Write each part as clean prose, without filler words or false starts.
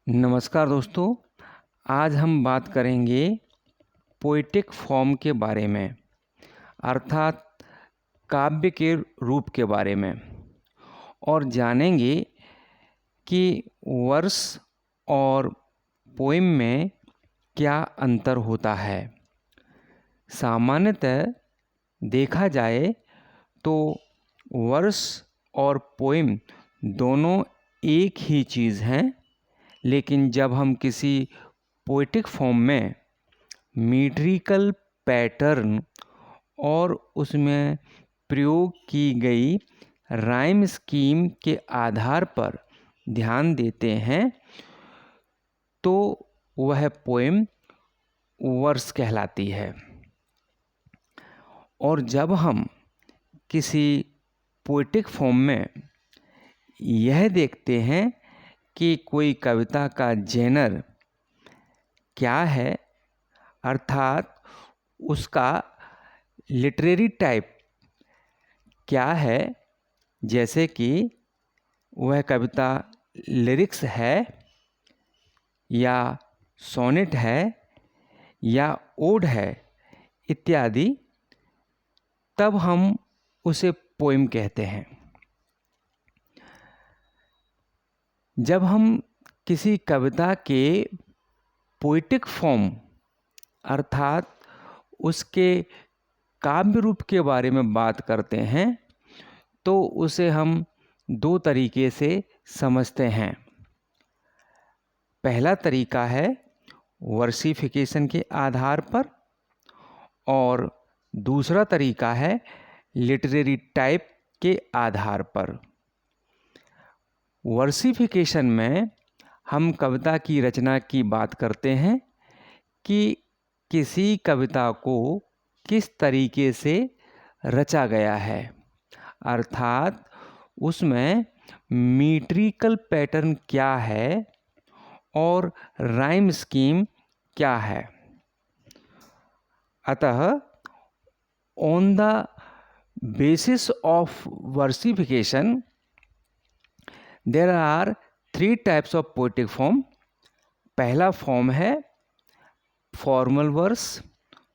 नमस्कार दोस्तों, आज हम बात करेंगे पोएटिक फॉर्म के बारे में, अर्थात काव्य के रूप के बारे में, और जानेंगे कि वर्स और पोएम में क्या अंतर होता है। सामान्यतः देखा जाए तो वर्स और पोएम दोनों एक ही चीज़ हैं, लेकिन जब हम किसी पोएटिक फॉर्म में मीट्रिकल पैटर्न और उसमें प्रयोग की गई राइम स्कीम के आधार पर ध्यान देते हैं तो वह पोएम वर्स कहलाती है। और जब हम किसी पोएटिक फॉर्म में यह देखते हैं कि कोई कविता का जेनर क्या है, अर्थात उसका लिटरेरी टाइप क्या है, जैसे कि वह कविता लिरिक्स है या सोनेट है या ओड है इत्यादि, तब हम उसे पोएम कहते हैं। जब हम किसी कविता के पोएटिक फॉर्म अर्थात उसके काव्य रूप के बारे में बात करते हैं तो उसे हम दो तरीके से समझते हैं। पहला तरीका है वर्सिफिकेशन के आधार पर और दूसरा तरीका है लिटरेरी टाइप के आधार पर। वर्सिफिकेशन में हम कविता की रचना की बात करते हैं कि किसी कविता को किस तरीके से रचा गया है, अर्थात उसमें मीट्रिकल पैटर्न क्या है और राइम स्कीम क्या है। अतः on the basis of versification there are 3 types of poetic form. पहला फॉर्म है फॉर्मल वर्स,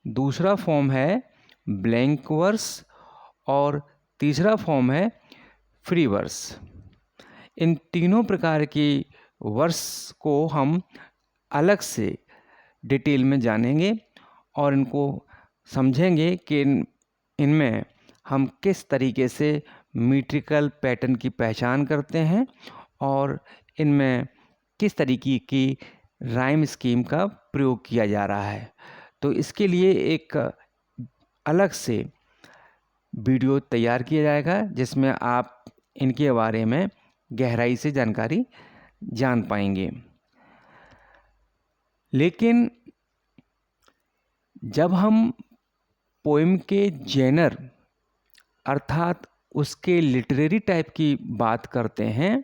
दूसरा फॉर्म है ब्लैंक वर्स और तीसरा फॉर्म है फ्री वर्स। इन तीनों प्रकार की वर्स को हम अलग से डिटेल में जानेंगे और इनको समझेंगे कि इनमें हम किस तरीके से मीट्रिकल पैटर्न की पहचान करते हैं और इनमें किस तरीके की राइम स्कीम का प्रयोग किया जा रहा है। तो इसके लिए एक अलग से वीडियो तैयार किया जाएगा जिसमें आप इनके बारे में गहराई से जानकारी जान पाएंगे। लेकिन जब हम पोएम के जेनर अर्थात उसके लिटरेरी टाइप की बात करते हैं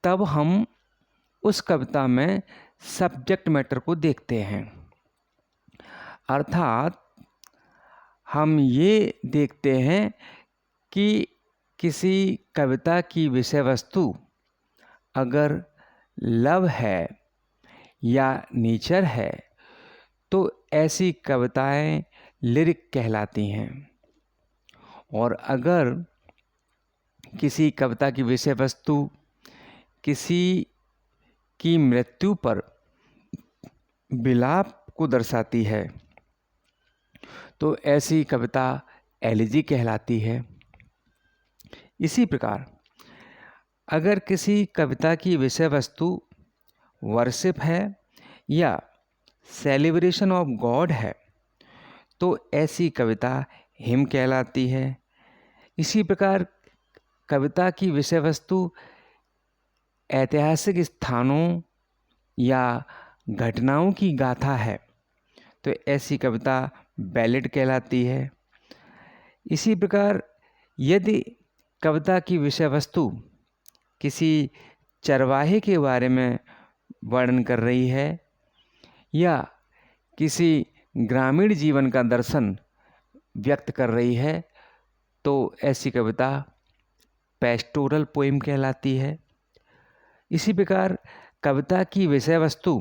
तब हम उस कविता में सब्जेक्ट मैटर को देखते हैं, अर्थात हम ये देखते हैं कि किसी कविता की विषय वस्तु अगर लव है या नेचर है तो ऐसी कविताएं लिरिक कहलाती हैं, और अगर किसी कविता की विषय वस्तु किसी की मृत्यु पर विलाप को दर्शाती है तो ऐसी कविता एलिजी कहलाती है। इसी प्रकार अगर किसी कविता की विषय वस्तु वर्शिप है या सेलिब्रेशन ऑफ गॉड है तो ऐसी कविता हिम कहलाती है। इसी प्रकार कविता की विषय वस्तु ऐतिहासिक स्थानों या घटनाओं की गाथा है तो ऐसी कविता बैलेड कहलाती है। इसी प्रकार यदि कविता की विषय वस्तु किसी चरवाहे के बारे में वर्णन कर रही है या किसी ग्रामीण जीवन का दर्शन व्यक्त कर रही है तो ऐसी कविता पेस्टोरल पोएम कहलाती है। इसी प्रकार कविता की विषय वस्तु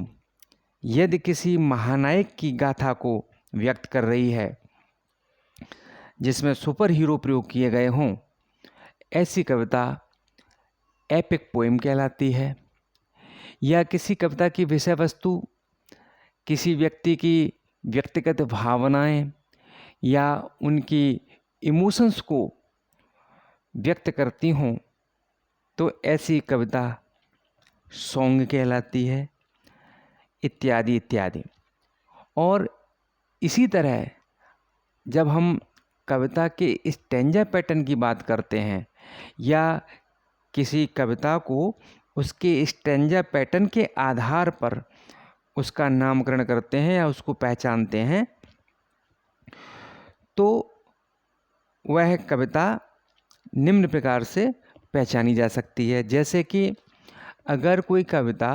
यदि किसी महानायक की गाथा को व्यक्त कर रही है जिसमें सुपर हीरो प्रयोग किए गए हों, ऐसी कविता एपिक पोएम कहलाती है। या किसी कविता की विषय वस्तु किसी व्यक्ति की व्यक्तिगत भावनाएं या उनकी इमोशंस को व्यक्त करती हों, तो ऐसी कविता सॉन्ग कहलाती है, इत्यादि इत्यादि। और इसी तरह जब हम कविता के स्टैंजा पैटर्न की बात करते हैं या किसी कविता को उसके स्टैंजा पैटर्न के आधार पर उसका नामकरण करते हैं या उसको पहचानते हैं, तो वह कविता निम्न प्रकार से पहचानी जा सकती है। जैसे कि अगर कोई कविता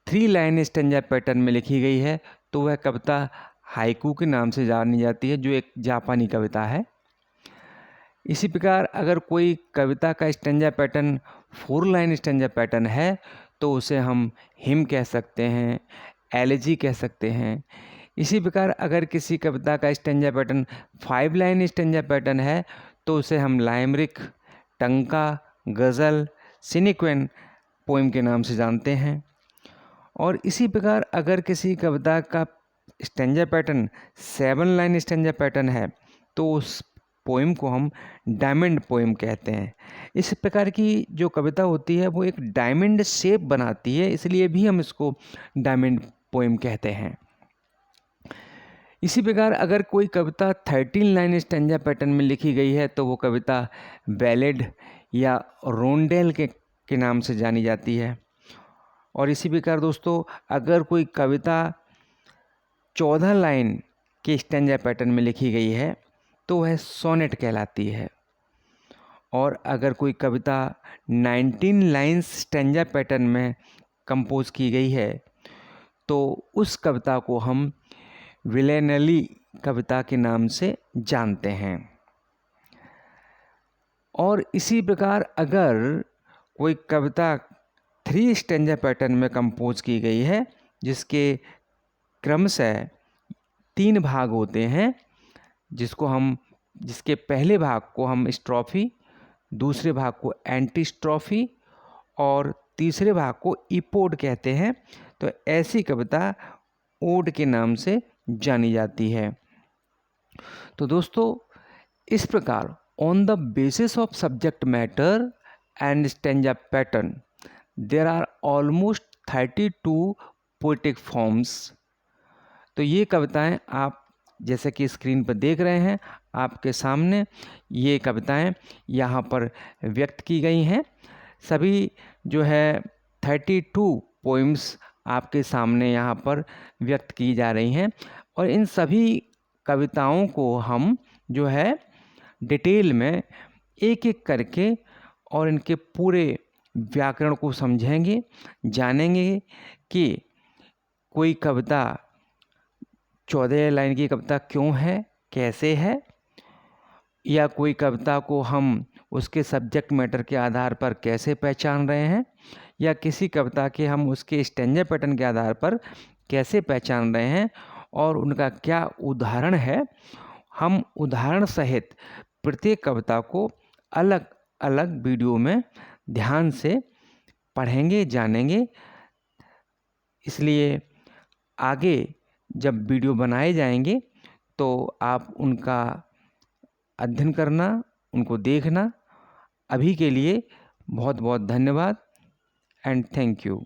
3 लाइन स्टैंजा पैटर्न में लिखी गई है तो वह कविता हाइकू के नाम से जानी जाती है, जो एक जापानी कविता है। इसी प्रकार अगर कोई कविता का stanza pattern 4 line stanza pattern है तो उसे हम हिम कह सकते हैं, एलेजी कह सकते हैं। इसी प्रकार अगर किसी कविता का stanza pattern 5 line stanza pattern है तो उसे हम लाइमरिक, टंका, गज़ल, सिनिक्वेन पोएम के नाम से जानते हैं। और इसी प्रकार अगर किसी कविता का stanza pattern 7 line stanza pattern है तो उस पोएम को हम डायमंड पोएम कहते हैं। इस प्रकार की जो कविता होती है वो एक डायमंड शेप बनाती है, इसलिए भी हम इसको डायमंड पोएम कहते हैं। इसी प्रकार अगर कोई कविता 13 लाइन स्टैंजा पैटर्न में लिखी गई है तो वो कविता बैलेड या रोंडेल के नाम से जानी जाती है। और इसी प्रकार दोस्तों अगर कोई कविता 14 लाइन के स्टैंजा पैटर्न में लिखी गई है तो वह सोनेट कहलाती है। और अगर कोई कविता 19 लाइन्स स्टैंजा पैटर्न में कंपोज की गई है तो उस कविता को हम विलेनली कविता के नाम से जानते हैं। और इसी प्रकार अगर कोई कविता 3 स्टैंजा पैटर्न में कंपोज की गई है जिसके क्रमशः 3 भाग होते हैं, जिसके पहले भाग को हम स्ट्रोफी, दूसरे भाग को एंटी स्ट्रोफी और तीसरे भाग को इपोड कहते हैं, तो ऐसी कविता ओड के नाम से जानी जाती है। तो दोस्तों इस प्रकार on the basis of subject matter and stanza pattern there are almost 32 poetic forms. तो ये कविताएं आप जैसे कि स्क्रीन पर देख रहे हैं, आपके सामने ये कविताएं यहाँ पर व्यक्त की गई हैं। सभी जो है 32 पोइम्स आपके सामने यहाँ पर व्यक्त की जा रही हैं। और इन सभी कविताओं को हम जो है डिटेल में एक एक करके और इनके पूरे व्याकरण को समझेंगे, जानेंगे कि कोई कविता 14 लाइन की कविता क्यों है, कैसे है, या कोई कविता को हम उसके सब्जेक्ट मैटर के आधार पर कैसे पहचान रहे हैं, या किसी कविता के हम उसके स्टैंजा पैटर्न के आधार पर कैसे पहचान रहे हैं और उनका क्या उदाहरण है। हम उदाहरण सहित प्रत्येक कविता को अलग अलग वीडियो में ध्यान से पढ़ेंगे, जानेंगे। इसलिए आगे जब वीडियो बनाए जाएंगे तो आप उनका अध्ययन करना, उनको देखना। अभी के लिए बहुत बहुत धन्यवाद एंड थैंक यू।